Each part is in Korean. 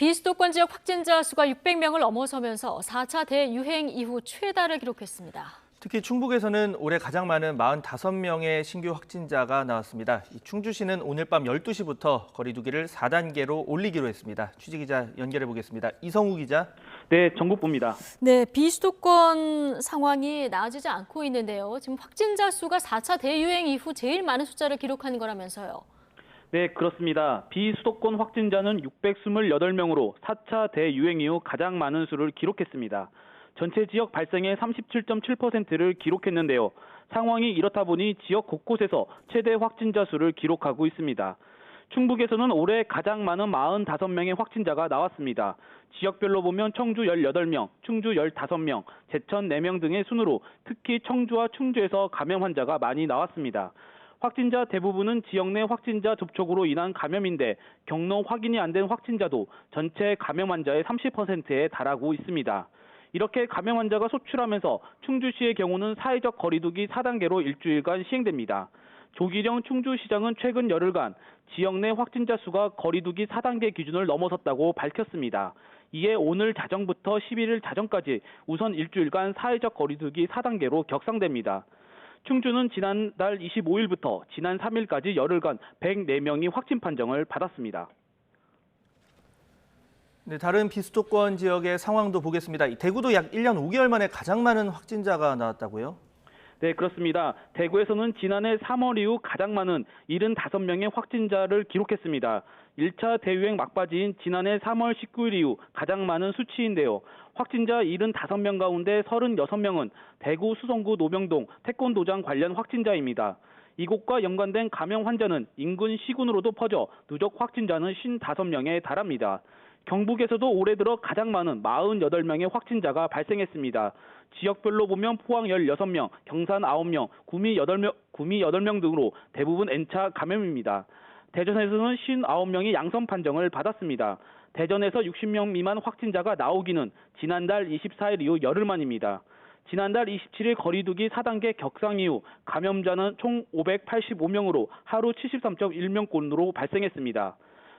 비수도권 지역 확진자 수가 600명을 넘어서면서 4차 대유행 이후 최다를 기록했습니다. 특히 충북에서는 올해 가장 많은 45명의 신규 확진자가 나왔습니다. 충주시는 오늘 밤 12시부터 거리 두기를 4단계로 올리기로 했습니다. 취재기자 연결해 보겠습니다. 이성우 기자. 네, 전국부입니다. 네, 비수도권 상황이 나아지지 않고 있는데요. 지금 확진자 수가 4차 대유행 이후 제일 많은 숫자를 기록한 거라면서요. 네, 그렇습니다. 비수도권 확진자는 628명으로 4차 대유행 이후 가장 많은 수를 기록했습니다. 전체 지역 발생의 37.7%를 기록했는데요. 상황이 이렇다 보니 지역 곳곳에서 최대 확진자 수를 기록하고 있습니다. 충북에서는 올해 가장 많은 45명의 확진자가 나왔습니다. 지역별로 보면 청주 18명, 충주 15명, 제천 4명 등의 순으로 특히 청주와 충주에서 감염 환자가 많이 나왔습니다. 확진자 대부분은 지역 내 확진자 접촉으로 인한 감염인데 경로 확인이 안 된 확진자도 전체 감염 환자의 30%에 달하고 있습니다. 이렇게 감염 환자가 소출하면서 충주시의 경우는 사회적 거리두기 4단계로 일주일간 시행됩니다. 조기령 충주시장은 최근 열흘간 지역 내 확진자 수가 거리두기 4단계 기준을 넘어섰다고 밝혔습니다. 이에 오늘 자정부터 11일 자정까지 우선 일주일간 사회적 거리두기 4단계로 격상됩니다. 충주는 지난달 25일부터 지난 3일까지 열흘간 104명이 확진 판정을 받았습니다. 네, 다른 비수도권 지역의 상황도 보겠습니다. 대구도 약 1년 5개월 만에 가장 많은 확진자가 나왔다고요? 네, 그렇습니다. 대구에서는 지난해 3월 이후 가장 많은 75명의 확진자를 기록했습니다. 1차 대유행 막바지인 지난해 3월 19일 이후 가장 많은 수치인데요. 확진자 75명 가운데 36명은 대구 수성구 노병동 태권도장 관련 확진자입니다. 이곳과 연관된 감염 환자는 인근 시군으로도 퍼져 누적 확진자는 55명에 달합니다. 경북에서도 올해 들어 가장 많은 48명의 확진자가 발생했습니다. 지역별로 보면 포항 16명, 경산 9명, 구미 8명 등으로 대부분 N차 감염입니다. 대전에서는 59명이 양성 판정을 받았습니다. 대전에서 60명 미만 확진자가 나오기는 지난달 24일 이후 열흘 만입니다. 지난달 27일 거리두기 4단계 격상 이후 감염자는 총 585명으로 하루 73.1명꼴로 발생했습니다.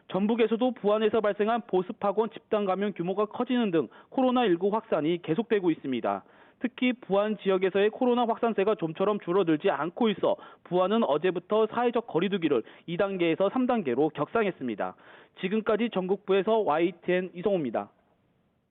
전북에서도 부안에서 발생한 보습학원 집단 감염 규모가 커지는 등 코로나19 확산이 계속되고 있습니다. 특히 부안 지역에서의 코로나 확산세가 좀처럼 줄어들지 않고 있어 부안은 어제부터 사회적 거리두기를 2단계에서 3단계로 격상했습니다. 지금까지 전국부에서 YTN 이성호입니다.